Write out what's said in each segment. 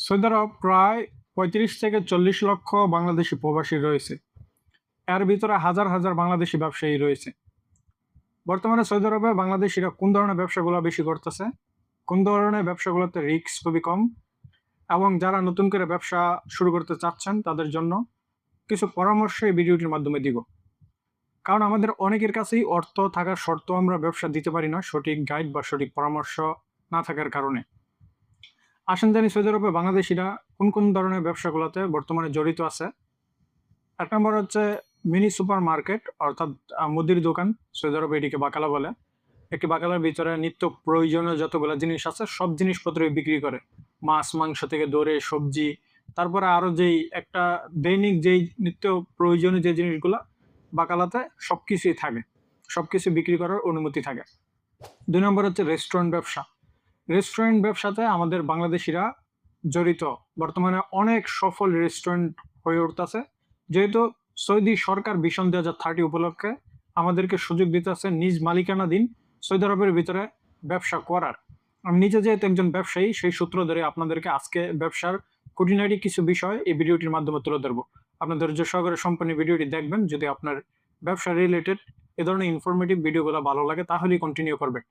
Saudi আরব প্রায় ৩৫ থেকে ৪০ লক্ষ বাংলাদেশি প্রবাসী রয়েছে। এর ভিতরে হাজার, হাজার বাংলাদেশি ব্যবসায়ী রয়েছে। বর্তমানে সৌদি আরবে বাংলাদেশিরা কোন ধরনের ব্যবসাগুলো বেশি করতেছে, কোন ধরনের ব্যবসাগুলোতে রিস্ক খুবই কম এবং যারা নতুন করে ব্যবসা শুরু করতে চাচ্ছেন তাদের জন্য কিছু পরামর্শ এই ভিডিওটির মাধ্যমে দিব। কারণ আমাদের অনেকের কাছেই অর্থ থাকা সত্ত্বেও আমরা ব্যবসা দিতে পারি না সঠিক গাইড বা সঠিক পরামর্শ না থাকার কারণে। আসেন জানি সৌদি আরবে বাংলাদেশিরা কোন, কোন ধরনের ব্যবসাগুলোতে বর্তমানে জড়িত আছে। ১ নম্বর হচ্ছে মিনি সুপার মার্কেট অর্থাৎ মুদির দোকান। সৌদি আরবে এটিকে বাকালা বলে। একটি বাকালার ভিতরে নিত্য প্রয়োজনীয় যতগুলা জিনিস আছে সব জিনিসপত্রই বিক্রি করে। মাছ, মাংস থেকে ধরে সবজি, তারপরে আরো যেই একটা দৈনিক যেই নিত্য প্রয়োজনীয় যে জিনিসগুলা বাকালাতে সবকিছুই থাকে। সবকিছু বিক্রি করার অনুমতি থাকে। ২ নম্বর হচ্ছে রেস্টুরেন্ট ব্যবসা। রেস্টুরেন্ট ব্যবসাতে আমাদের বাংলাদেশিরা জড়িত। বর্তমানে অনেক সফল রেস্টুরেন্ট হয়ে উঠতেছে। যেহেতু সৌদি সরকার ভিশন 2030 উপলক্ষে আমাদেরকে সুযোগ দিতেছে নিজ মালিকানাধীন সৌদি আরবের ভিতরে ব্যবসা করার। আমি নিজে যেহেতু একজন ব্যবসায়ী সেই সূত্র ধরে আপনাদেরকে আজকে ব্যবসার খুঁটিনাটি কিছু বিষয় এই ভিডিওটির মাধ্যমে তুলে ধরবো। আপনার ধৈর্য সহকারে সম্পূর্ণ ভিডিওটি দেখবেন। যদি আপনার ব্যবসা রিলেটেড এ ধরনের ইনফরমেটিভ ভিডিওগুলো ভালো লাগে তাহলেই কন্টিনিউ করবেন।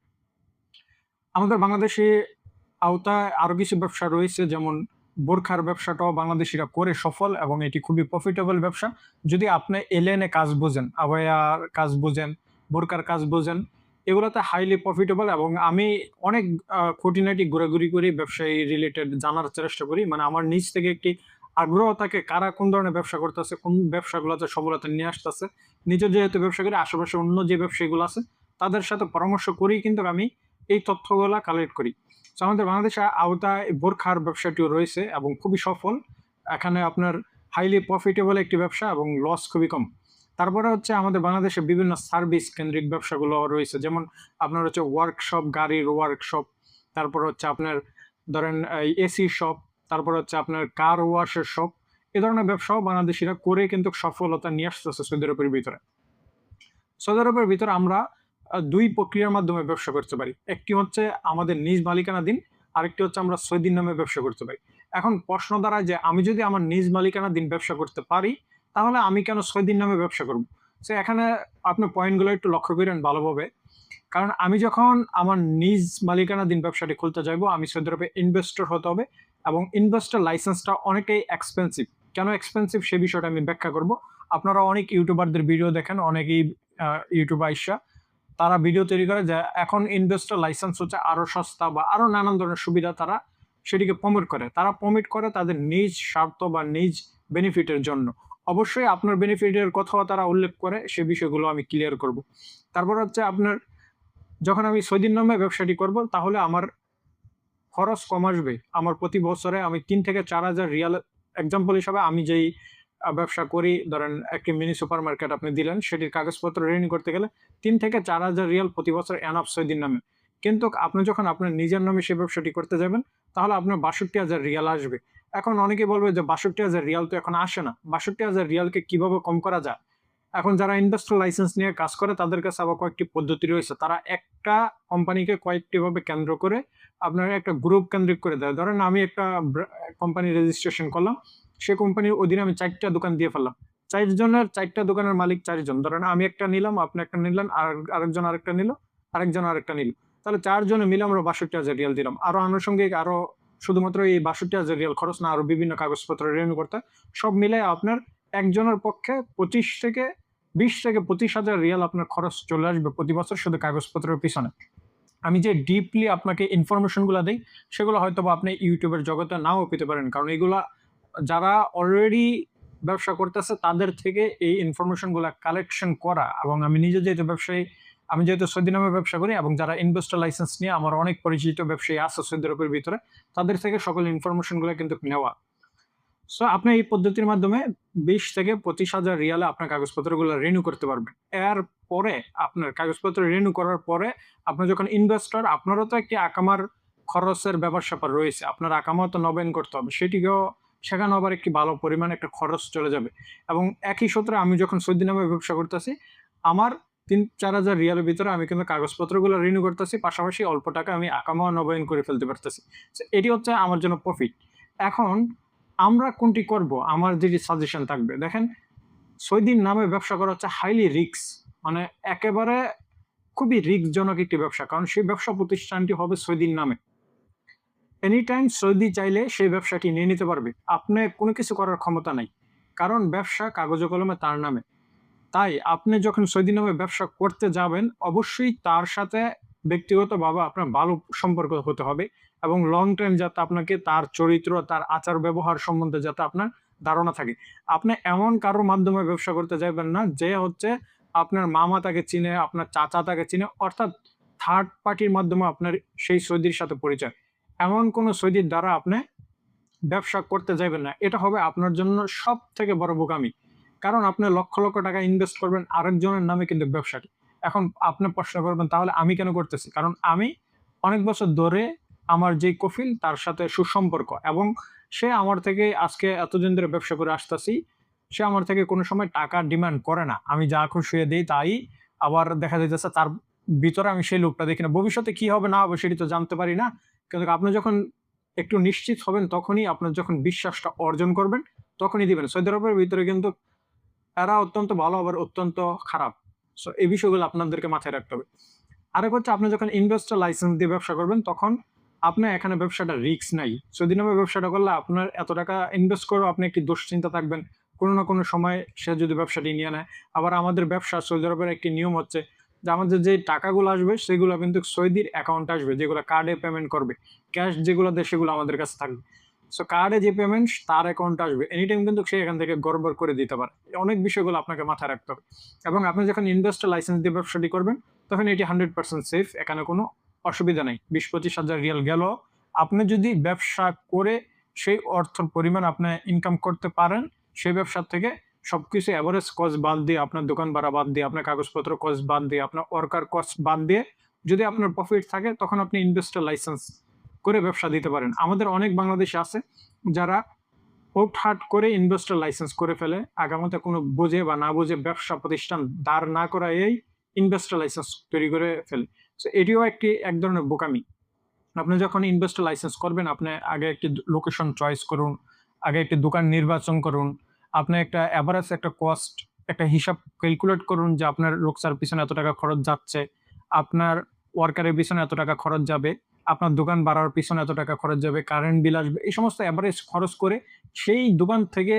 আমাদের বাংলাদেশে আওতায় আরো কিছু ব্যবসা রয়েছে, যেমন বোরখার ব্যবসাটাও বাংলাদেশিরা করে সফল এবং এটি খুবই প্রফিটেবল ব্যবসা। যদি আপনি এ কাজ বোঝেন, আবায়ার কাজ বোঝেন, বোরখার কাজ বোঝেন, এগুলোতে হাইলি প্রফিটেবল এবং আমি অনেক খুঁটিনাটি ঘোরাঘুরি করি ব্যবসায়ী রিলেটেড জানার চেষ্টা করি। মানে আমার নিজ থেকে একটি আগ্রহ থাকে কারা কোন ধরনের ব্যবসা করতেছে, কোন ব্যবসাগুলোতে সফলতা নিয়ে আসতেছে। নিজে যেহেতু ব্যবসা করি, আশেপাশে অন্য যে ব্যবসায়ীগুলো আছে তাদের সাথে পরামর্শ করেই কিন্তু আমি এই তথ্যগুলা কালেক্ট করি। সো আমাদের বাংলাদেশে আওতায় বোরখার ব্যবসাটিও রয়েছে এবং খুবই সফল। এখানে আপনার হাইলি প্রফিটেবল একটি ব্যবসা এবং লস খুবই কম। তারপরে হচ্ছে আমাদের বাংলাদেশে বিভিন্ন সার্ভিস কেন্দ্রিক ব্যবসাগুলো রয়েছে। যেমন আপনার হচ্ছে ওয়ার্কশপ, গাড়ির ওয়ার্কশপ, তারপর হচ্ছে আপনার ধরেন এসি শপ, তারপর হচ্ছে আপনার কার ওয়াশের শপ। এ ধরনের ব্যবসাও বাংলাদেশিরা করে কিন্তু সফলতা নিয়ে আসতেছে সৌদি আরবের ভিতরে। সৌদি আরবের ভিতরে আমরা ২ প্রক্রিয়ার মাধ্যমে ব্যবসা করতে পারি। একটি হচ্ছে আমাদের নিজ মালিকানাধীন, আরেকটি হচ্ছে আমরা সৌদির নামে ব্যবসা করতে পারি। এখন প্রশ্ন দাঁড়ায় যে আমি যদি আমার নিজ মালিকানাধীন ব্যবসা করতে পারি, তাহলে আমি কেন সৌদির নামে ব্যবসা করব? সো এখানে আপনি পয়েন্টগুলো একটু লক্ষ্য করেন ভালোভাবে। কারণ আমি যখন আমার নিজ মালিকানাধীন ব্যবসাটি খুলতে যাইবো, আমি সৌদি আরবে ইনভেস্টর হতে হবে এবং ইনভেস্টর লাইসেন্সটা অনেকটাই এক্সপেনসিভ। কেন এক্সপেনসিভ সে বিষয়টা আমি ব্যাখ্যা করব। আপনারা অনেক ইউটিউবারদের ভিডিও দেখেন, অনেকেই ইউটিউবে আইসা তারা ভিডিও তৈরি করে যে এখন ইনভেস্টর লাইসেন্স হচ্ছে আরো সস্তা বা আরো নানান ধরনের সুবিধা তারা সেটিকে প্রমোট করে। তারা প্রমোট করে তাদের নিজ স্বার্থ বা নিজ বেনিফিটের জন্য। অবশ্যই আপনার বেনিফিটের কথাও তারা উল্লেখ করে, সে বিষয়গুলো আমি ক্লিয়ার করব। তারপর হচ্ছে আপনার যখন আমি সৌদির নামে ব্যবসাটি করব তাহলে আমার খরচ কম আসবে। আমার প্রতি বছরে আমি ৩ থেকে ৪,০০০ রিয়াল, এক্সাম্পল হিসাবে আমি যেই ব্যবসা করি, ধরেন একটি মিনি সুপার মার্কেট আপনি দিলেন, সেটির কাগজপত্র রিনিউ করতে গেলে ৩ থেকে ৪,০০০ রিয়াল প্রতি বছর এনাফ সৌদির নামে। কিন্তু আপনি যখন আপনার নিজের নামে সেই ব্যবসাটি করতে যাবেন তাহলে আপনার ৬২,০০০ রিয়াল আসবে। এখন অনেকে বলবে যে ৬২,০০০ রিয়াল তো এখন আসে না। ৬২,০০০ রিয়ালকে কিভাবে কম করা যায়? এখন যারা ইন্ডাস্ট্রিয়াল লাইসেন্স নিয়ে কাজ করে তাদের কাছে আবার কয়েকটি পদ্ধতি রয়েছে। তারা একটা কোম্পানিকে কয়েকটি ভাবে কেন্দ্র করে আপনার একটা গ্রুপ কেন্দ্রিক করে দেয়। ধরেন আমি একটা কোম্পানি রেজিস্ট্রেশন করলাম। সে কোম্পানির অধীনে আমি ৪ টা দোকান দিয়ে ফেললাম। ৪ জনের ৪ টা দোকানের মালিক ৪ জন। ধরেন আমি একটা নিলাম, আপনি একটা নিলেন, আরেকজন আরেকটা নিল, আরেকজন আরেকটা নিল। তাহলে ৪ জনে মিলে আমরা ৬২,০০০ রিয়াল দিলাম। আরো আনুষঙ্গিক আরো শুধুমাত্র এই ৬২,০০০ রিয়াল খরচ না, আরো বিভিন্ন কাগজপত্র রিনিউ করতে সব মিলে আপনার একজনের পক্ষে ২০ থেকে ২৫,০০০ রিয়াল আপনার খরচ চলে আসবে প্রতি বছর শুধু কাগজপত্রের পিছনে। আমি যে ডিপলি আপনাকে ইনফরমেশন গুলা দেই সেগুলো হয়তোবা আপনি ইউটিউবের জগতে নাও পেতে পারেন। কারণ এগুলা যারা অলরেডি ব্যবসা করতেছে তাদের থেকে এই ইনফরমেশন গুলা কালেকশন করা। এবং আমি নিজে যেহেতু ব্যবসায়ী, আমি যেহেতু সৌদি নামে ব্যবসা করি এবং যারা ইনভেস্টর লাইসেন্স নিয়ে আমার অনেক পরিচিত ব্যবসায়ী আছে সৌদি আরবের ভিতরে, তাদের থেকে সকল ইনফরমেশন গুলা কিন্তু নেওয়া। সো আপনি এই পদ্ধতির মাধ্যমে ২০ থেকে ২৫,০০০ রিয়ালে আপনার কাগজপত্রগুলো রিনিউ করতে পারবেন। এরপরে আপনার কাগজপত্র রিনিউ করার পরে আপনি যখন ইনভেস্টর, আপনারও তো একটি আকামার খরচের ব্যাপার-স্যাপার রয়েছে। আপনার আকামাও তো নবায়ন করতে হবে। সেটিকেও সেখানেও আবার একটি ভালো পরিমাণে একটা খরচ চলে যাবে। এবং একই সূত্রে আমি যখন সৌদি নামে ব্যবসা করতেছি, আমার ৩-৪,০০০ রিয়ালের ভিতরে আমি কিন্তু কাগজপত্রগুলো রিনিউ করতেছি। পাশাপাশি অল্প টাকা আমি আকামাও নবায়ন করে ফেলতে পারতেছি। সো এটি হচ্ছে আমার জন্য প্রফিট। এখন আমরা কোনটি করব? আমার যেটি সাজেশন থাকবে, দেখেন সৌদির নামে ব্যবসা করা হচ্ছে হাইলি রিস্ক, মানে একেবারে খুবই রিস্কজনক একটি ব্যবসা। কারণ সেই ব্যবসা প্রতিষ্ঠানটি হবে সৌদির নামে। এনি টাইম সৌদি চাইলে সেই ব্যবসাটি নিয়ে নিতে পারবে। আপনার কোনো কিছু করার ক্ষমতা নাই। কারণ ব্যবসা কাগজে কলমে তার নামে। তাই আপনি যখন সৌদি নামে ব্যবসা করতে যাবেন, অবশ্যই তার সাথে ব্যক্তিগতভাবে আপনার ভালো সম্পর্ক হতে হবে এবং লং টাইম যাতে আপনাকে তার চরিত্র, তার আচার ব্যবহার সম্বন্ধে যাতে আপনার ধারণা থাকে। আপনি এমন কারোর মাধ্যমে ব্যবসা করতে যাবেন না যে হচ্ছে আপনার মামা তাকে চিনে, আপনার চাচা তাকে চিনে, অর্থাৎ থার্ড পার্টির মাধ্যমে আপনার সেই সৌদির সাথে পরিচয়। এমন কোন সৌদির দ্বারা আপনি ব্যবসা করতে যাইবেন না। এটা হবে আপনার জন্য সবথেকে বড় বোকামি। কারণ আপনি লক্ষ, লক্ষ টাকা ইনভেস্ট করবেন আরেকজনের নামে কিন্তু ব্যবসাটি। এখন আপনি প্রশ্ন করবেন তাহলে আমি কেন করতেছি? কারণ আমি অনেক বছর ধরে আমার যে কফিল তার সাথে সুসম্পর্ক এবং সে আমার থেকে আজকে এতদিন ধরে ব্যবসা করে আসতেছি। সে আমার থেকে কোনো সময় টাকা ডিমান্ড করে না। আমি যা খুশি দেই তাই। আবার দেখা যাইতেছে তার ভিতরে আমি সেই লোকটা দেখি না। ভবিষ্যতে কি হবে না হবে সেটি তো জানতে পারি না। কিন্তু আপনি যখন একটু নিশ্চিত হবেন তখনই আপনার যখন বিশ্বাসটা অর্জন করবেন তখনই দিবেন। সৌদি আরবের ভিতরে কিন্তু এরা অত্যন্ত ভালো আবার অত্যন্ত খারাপ। সো এই বিষয়গুলো আপনাদেরকে মাথায় রাখতে হবে। আরেক হচ্ছে আপনি যখন ইনভেস্টর লাইসেন্স দিয়ে ব্যবসা করবেন তখন আপনার এখানে ব্যবসাটা রিস্ক নাই। সৌদি নামে ব্যবসাটা করলে আপনার এত টাকা ইনভেস্ট করেও আপনি একটি দুশ্চিন্তা থাকবেন। কোনো না কোনো সময় সে যদি ব্যবসাটি নিয়ে নেয়। আবার আমাদের ব্যবসা সৌদি আরবের একটি নিয়ম হচ্ছে যে আমাদের যে টাকাগুলো আসবে সেগুলো কিন্তু সৌদির অ্যাকাউন্টে আসবে, যেগুলো কার্ডে পেমেন্ট করবে। ক্যাশ যেগুলো দেয় সেগুলো আমাদের কাছে থাকবে। সো কার্ডে যে পেমেন্ট তার অ্যাকাউন্টে আসবে। এনিটাইম কিন্তু সে এখান থেকে গড়বড় করে দিতে পারে। অনেক বিষয়গুলো আপনাকে মাথায় রাখতে হবে। এবং আপনি যখন ইনভেস্টর লাইসেন্স দিয়ে ব্যবসাটি করবেন তখন এটি 100% সেফ। এখানে কোনো অসুবিধা নাই। ২০-২৫ হাজার রিয়াল গেল। আপনি যদি ব্যবসা করে সেই অর্থের পরিমাণ আপনি ইনকাম করতে পারেন, সেই ব্যবসার থেকে সবকিছু এভারেজ কস্ট বাদ দিয়ে, আপনার দোকান ভাড়া বাদ দিয়ে, আপনার কাগজপত্র কস্ট বাদ দিয়ে, আপনার ওয়ার্কার কস্ট বাদ দিয়ে যদি আপনার প্রফিট থাকে তখন আপনি ইনভেস্টর লাইসেন্স করে ব্যবসা দিতে পারেন। আমাদের অনেক বাংলাদেশী আছে যারা হুটহাট করে ইনভেস্টর লাইসেন্স করে ফেলে। আগামাতে কোনো বুঝে বা না বুঝে ব্যবসা প্রতিষ্ঠান দাঁড় না করায়েই ইনভেস্টর লাইসেন্স তৈরি করে ফেলে। সো এটিও এক ধরনের বোকামি। আপনি যখন ইনভেস্টর লাইসেন্স করবেন আপনি আগে একটি লোকেশন চয়েস করুন, আগে একটি দোকান নির্বাচন করুন। আপনি একটা এভারেজ একটা কস্ট, একটা হিসাব ক্যালকুলেট করুন যে আপনার লোকসার পিছনে এত টাকা খরচ যাচ্ছে, আপনার ওয়ার্কারের পিছনে এত টাকা খরচ যাবে, আপনার দোকান বাড়ার পিছনে এত টাকা খরচ যাবে, কারেন্ট বিল আসবে। এই সমস্ত এভারেজ খরচ করে সেই দোকান থেকে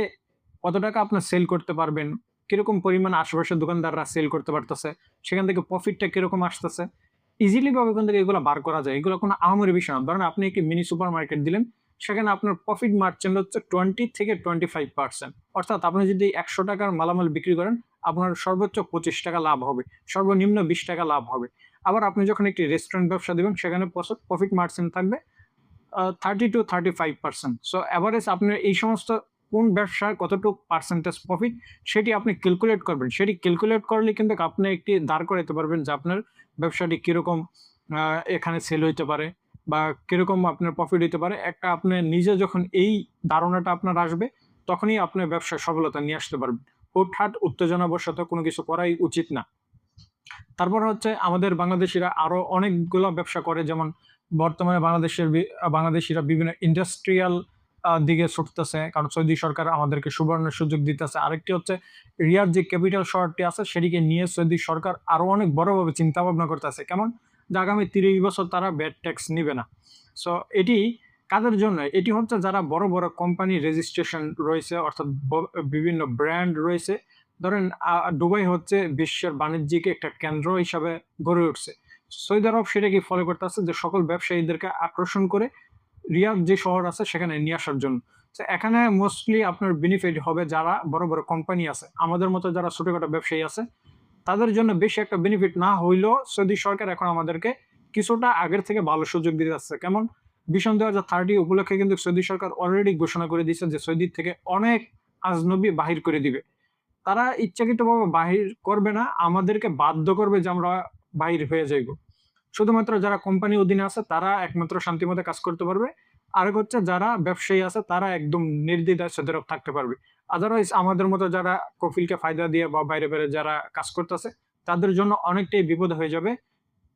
কত টাকা আপনার সেল করতে পারবেন, কিরকম পরিমাণ আশেপাশের দোকানদাররা সেল করতে পারতেছে, সেখান থেকে প্রফিটটা কিরকম আসতেছে। ইজিলি ভাবে কিন্তু এগুলো বার করা যায়। এগুলো কোনো আহামরি বিষয় না। ধরেন আপনি একটি মিনি সুপার মার্কেট দিলেন, সেখানে আপনার প্রফিট মার্জিন হচ্ছে 20 থেকে 25%। অর্থাৎ আপনি যদি ৳১০০ মালামাল বিক্রি করেন, আপনার সর্বোচ্চ ৳25 লাভ হবে। সর্বনিম্ন ৳20 লাভ হবে। আবার আপনি যখন একটি রেস্টুরেন্ট ব্যবসা দিবেন, সেখানে প্রফিট মার্জিন থাকবে 30-35%। সো এভারেজ আপনার এই সমস্ত কোন ব্যবসায় কতটুকু পার্সেন্টেজ প্রফিট সেটি আপনি ক্যালকুলেট করবেন। সেটি ক্যালকুলেট করলে কিন্তু আপনি একটি দাঁড় করাইতে পারবেন যে আপনার ব্যবসাটি কিরকম এখানে সেল হইতে পারে বা কিরকম আপনার প্রফিট হইতে পারে। একটা আপনি নিজে যখন এই ধারণাটা আপনার আসবে তখনই আপনার ব্যবসায় সফলতা নিয়ে আসতে পারবেন। হুটহাট উত্তেজনাবশত কোনো কিছু করাই উচিত না। তারপর হচ্ছে আমাদের বাংলাদেশীরা আরো অনেকগুলো ব্যবসা করে, যেমন বর্তমানে বাংলাদেশীরা বিভিন্ন ইন্ডাস্ট্রিয়াল দিকে ছুটতেছে, কারণ সৌদি সরকার আমাদেরকে সুবর্ণ সুযোগ দিতেছে। আরেকটি হচ্ছে রিয়াদ যে ক্যাপিটাল শহরটি আছে সেটিকে নিয়ে সৌদি সরকার আরো অনেক বড়ভাবে চিন্তা ভাবনা করতেছে। কেমন? যে আগামী ৩০ বছর তারা ভ্যাট ট্যাক্স নিবে না। সো এটি কাদের জন্য? এটি হচ্ছে যারা বড়, বড় কোম্পানি রেজিস্ট্রেশন রয়েছে, অর্থাৎ বিভিন্ন ব্র্যান্ড রয়েছে। ধরেন দুবাই হচ্ছে বিশ্বের বাণিজ্যিক একটা কেন্দ্র হিসাবে গড়ে উঠছে। সৌদি আরব সেটাকে ফলো করতেছে যে সকল ব্যবসায়ীদেরকে আকর্ষণ করে রিয়াদ যে শহর আছে সেখানে নিয়ে আসার জন্য। তো এখানে মোস্টলি আপনার বেনিফিট হবে যারা বড়, বড় কোম্পানি আছে। আমাদের মতো যারা ছোটখাটো ব্যবসায়ী আছে তাদের জন্য বেশি একটা বেনিফিট না হইলেও সৌদি সরকার এখন আমাদেরকে কিছুটা আগের থেকে ভালো সুযোগ দিতে যাচ্ছে। কেমন? ভিশন 2030 উপলক্ষে কিন্তু সৌদি সরকার অলরেডি ঘোষণা করে দিয়েছে যে সৌদি থেকে অনেক আজনবি বাহির করে দিবে। তারা ইচ্ছাকৃতভাবে বাহির করবে না, আমাদেরকে বাধ্য করবে যে আমরা বাহির হয়ে যাইব। শুধুমাত্র যারা কোম্পানির অধীনে আছে তারা একমাত্র শান্তিমতে কাজ করতে পারবে। আরেক হচ্ছে যারা ব্যবসায়ী আছে তারা একদম নির্দ্বিধায় সৌদি আরব থাকতে পারবে। আদারওয়াইজ আমাদের মতো যারা কফিলকে ফায়দা দিয়ে বা বাইরে, বাইরে যারা কাজ করতেছে তাদের জন্য অনেকটাই বিপদ হয়ে যাবে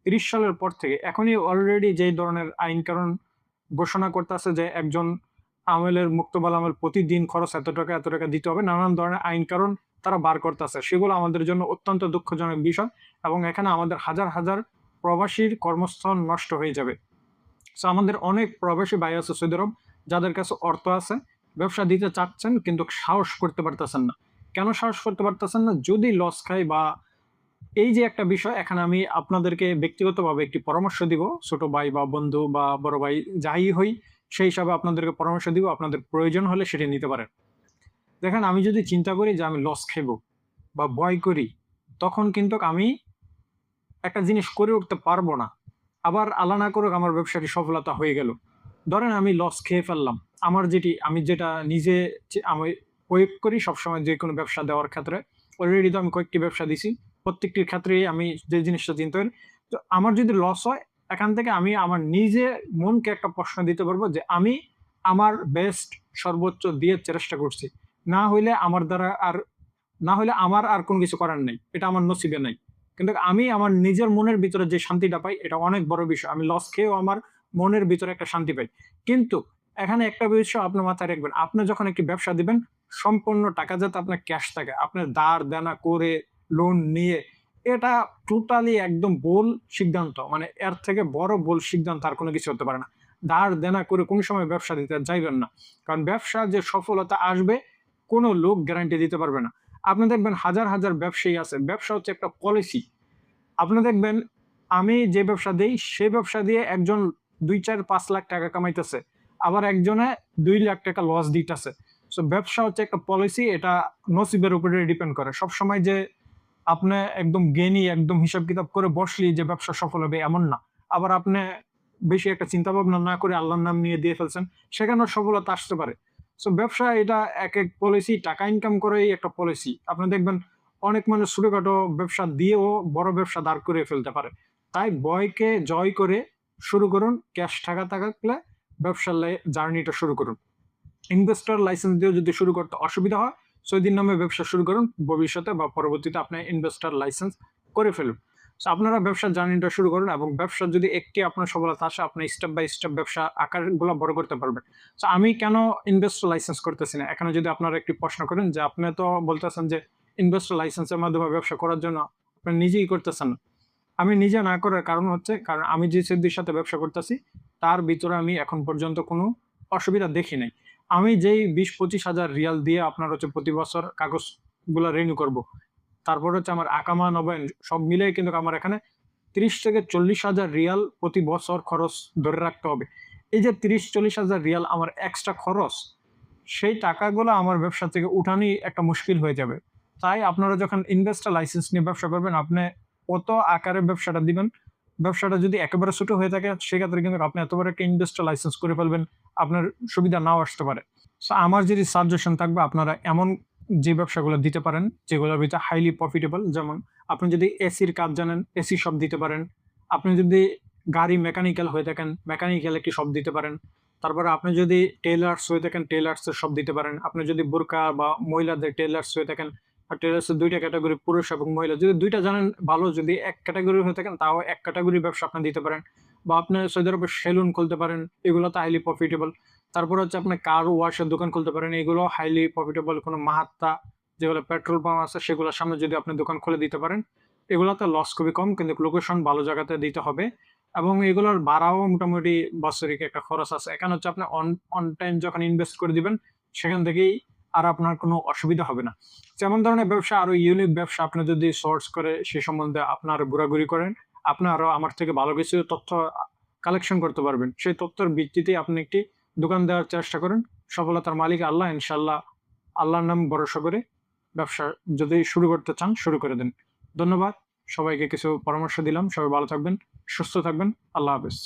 ৩০ সালের পর থেকে। এখনই অলরেডি যেই ধরনের আইন কানুন ঘোষণা করতেছে যে একজন আমেলের মুক্তবাল আমল প্রতিদিন খরচ এত টাকা দিতে হবে, নানান ধরনের আইন কারণ তারা বার করতেছে, সেগুলো আমাদের জন্য অত্যন্ত দুঃখজনক বিষয়। এবং এখানে আমাদের হাজার হাজার প্রবাসীর কর্মস্থল নষ্ট হয়ে যাবে। সো আমাদের অনেক প্রবাসী ভাই আছে সৌদি আরব, যাদের কাছে অর্থ আছে, ব্যবসা দিতে চাচ্ছেন কিন্তু সাহস করতে পারতেছেন না। কেন সাহস করতে পারতেছেন না? যদি লস খায় বা এই যে একটা বিষয়, এখানে আমি আপনাদেরকে ব্যক্তিগতভাবে একটি পরামর্শ দিব, ছোট ভাই বা বন্ধু বা বড় ভাই যাই হই, সেই হিসাবে আপনাদেরকে পরামর্শ দিব, আপনাদের প্রয়োজন হলে সেটা নিতে পারেন। দেখেন, আমি যদি চিন্তা করি যে আমি লস খাইব বা ভয় করি, তখন কিন্তু আমি একটা জিনিস করে উঠতে পারবো না। আবার আল্লাহ না করুক আমার ব্যবসাটি সফলতা হয়ে গেল। ধরেন আমি লস খেয়ে ফেললাম। আমি যেটা নিজে আমি প্রয়োগ করি সবসময় যেকোনো ব্যবসা দেওয়ার ক্ষেত্রে। অলরেডি তো আমি কয়েকটি ব্যবসা দিছি। প্রত্যেকটির ক্ষেত্রেই আমি যে জিনিসটা চিন্তা করি, তো আমার যদি লস হয়, এখান থেকে আমি আমার নিজের মনকে একটা প্রশ্ন দিতে পারবো যে আমি আমার বেস্ট সর্বোচ্চ দিয়ে চেষ্টা করছি। না হইলে আমার দ্বারা আর না হলে আমার আর কোনো কিছু করার নেই। এটা আমার নসিবে নাই। কিন্তু আমি আমার নিজের মনের ভিতরে যে শান্তিটা পাই, এটা অনেক বড় বিষয়। আমি লস খেয়েও আমার মনের ভিতরে একটা শান্তি পাই। কিন্তু এখানে একটা বিষয় আপনার মাথায় রাখবেন। আপনি যখন একটি ব্যবসা দিবেন, সম্পূর্ণ টাকা যাতে আপনার ক্যাশ থাকে। আপনার ধার দেনা করে, লোন নিয়ে, এটা টোটালি একদম ভুল সিদ্ধান্ত। মানে এর থেকে বড় ভুল সিদ্ধান্ত আর কোনো কিছু হতে পারে না। ধার দেনা করে কোন সময় ব্যবসা দিতে যাইবেন না। কারণ ব্যবসার যে সফলতা আসবে, কোনো লোক গ্যারান্টি দিতে পারবে না। আপনি দেখবেন হাজার হাজার ব্যবসায়ী আছে। ব্যবসা হচ্ছে একটা পলিসি। আপনি দেখবেন আমি যে ব্যবসা দেই, সে ব্যবসা দিয়ে একজন ২, ৪, ৫ লাখ টাকা কামাইতেছে। আবার একজনে ২ লাখ টাকা লস দিতেছে। সো ব্যবসা হচ্ছে একটা পলিসি, এটা নসিবের উপরে ডিপেন্ড করে। সবসময় যে আপনি একদম জ্ঞানী, একদম হিসাব কিতাব করে বসলেই যে ব্যবসা সফল হবে এমন না। আবার আপনি বেশি একটা চিন্তা ভাবনা না করে আল্লাহর নাম নিয়ে দিয়ে ফেলছেন, সেখানেও সফলতা আসতে পারে। সো ব্যবসা এটা এক পলিসি, টাকা ইনকাম করেই একটা পলিসি। আপনি দেখবেন অনেক মানুষ ছোটখাটো ব্যবসা দিয়েও বড় ব্যবসা দাঁড় করে ফেলতে পারে। তাই ভয়কে জয় করে শুরু করুন। ক্যাশ টাকা থাকলে ব্যবসার জার্নিটা শুরু করুন। ইনভেস্টর লাইসেন্স দিয়েও যদি শুরু করতে অসুবিধা হয়, সৌদির নামে ব্যবসা শুরু করুন। ভবিষ্যতে বা পরবর্তীতে আপনি ইনভেস্টর লাইসেন্স করে ফেলুন। সো আপনারা ব্যবসার জার্নিটা শুরু করুন এবং ব্যবসা যদি একটি আপনার সফলতা আসে, আপনি স্টেপ বাই স্টেপ ব্যবসা আকারগুলো বড় করতে পারবেন। সো আমি কেন ইনভেস্টর লাইসেন্স করতেছি না? এখানে যদি আপনারা একটি প্রশ্ন করেন যে আপনি তো বলতেছেন যে ইনভেস্টর লাইসেন্সের মাধ্যমে ব্যবসা করার জন্য আপনি নিজেই করতেছেন না। আমি নিজে না করার কারণ হচ্ছে, কারণ আমি যে সিদ্ধির সাথে ব্যবসা করতেছি, তার ভিতরে আমি এখন পর্যন্ত কোনো অসুবিধা দেখি নাই। আমি যেই ২০-২৫ হাজার রিয়াল দিয়ে আপনার হচ্ছে প্রতি বছর কাগজগুলা রিনিউ করব। তারপর হচ্ছে আমার আকামা, নবায়ন সব মিলিয়ে কিন্তু আমার এখানে ৩০ থেকে ৪০ হাজার রিয়াল প্রতি বছর খরচ ধরে রাখতে হবে। এই যে ৩০-৪০ হাজার রিয়াল আমার এক্সট্রা খরচ, সেই টাকাগুলো আমার ব্যবসা থেকে উঠানোই একটা মুশকিল হয়ে যাবে। তাই আপনারা যখন ইনভেস্টর লাইসেন্স নিয়ে ব্যবসা করবেন, আপনি কত আকারে ব্যবসাটা দিবেন, ব্যবসাটা যদি একেবারে ছোট হয়ে থাকে, সেক্ষেত্রে কিন্তু আপনি এত বড় একটা ইনভেস্টর লাইসেন্স করে ফেলবেন, আপনার সুবিধা নাও আসতে পারে। সো আমার যদি সাজেশন থাকবে, আপনারা এমন যে ব্যবসাগুলো দিতে পারেন, যেগুলোর ভিতরে হাইলি প্রফিটেবল। যেমন আপনি যদি এসির কাজ জানেন, এসি শপ দিতে পারেন। আপনি যদি গাড়ি মেকানিক্যাল হয়ে থাকেন, মেকানিক্যাল একটি শপ দিতে পারেন। তারপরে আপনি যদি টেইলার্স হয়ে থাকেন, টেইলার্স এর শপ দিতে পারেন। আপনি যদি বোরকা বা মহিলাদের টেইলার্স হয়ে থাকেন, আর টেইলার্স এর ২ টা ক্যাটেগরি, পুরুষ এবং মহিলা। যদি ২ টা জানেন ভালো, যদি এক ক্যাটেগরি হয়ে থাকেন, তাও এক ক্যাটেগরি ব্যবসা আপনি দিতে পারেন। বা আপনি সৌদি আরবে সেলুন খুলতে পারেন, এগুলো তো হাইলি প্রফিটেবল। তারপর হচ্ছে আপনি কার ওয়াশের দোকান খুলতে পারেন, এগুলো হাইলি প্রফিটেবল। কোনো মাহাত্তা যেগুলো পেট্রোল পাম্প আছে, সেগুলোর সামনে যদি আপনি দোকান খুলে দিতে পারেন, এগুলোতে লস খুবই কম, কিন্তু লোকেশন ভালো জায়গাতে দিতে হবে। এবং এগুলোর ভাড়াও মোটামুটি বাৎসরিক একটা খরচ আছে। এখানে হচ্ছে আপনি অন টাইম যখন ইনভেস্ট করে দিবেন, সেখান থেকেই আর আপনার কোনো অসুবিধা হবে না। যেমন ধরনের ব্যবসা, আরো ইউনিক ব্যবসা আপনি যদি সোর্স করে সে সম্বন্ধে আপনার ঘোরাঘুরি করেন, আপনি আরো আমার থেকে ভালো কিছু তথ্য কালেকশন করতে পারবেন। সেই তথ্যের ভিত্তিতে আপনি একটি দোকান দেওয়ার চেষ্টা করেন। সফলতার মালিক আল্লাহ, ইনশাআল্লাহ। আল্লাহর নাম ভরসা করে ব্যবসা যদি শুরু করতে চান, শুরু করে দেন। ধন্যবাদ। সবাইকে কিছু পরামর্শ দিলাম। সবাই ভালো থাকবেন, সুস্থ থাকবেন। আল্লাহ হাফেজ।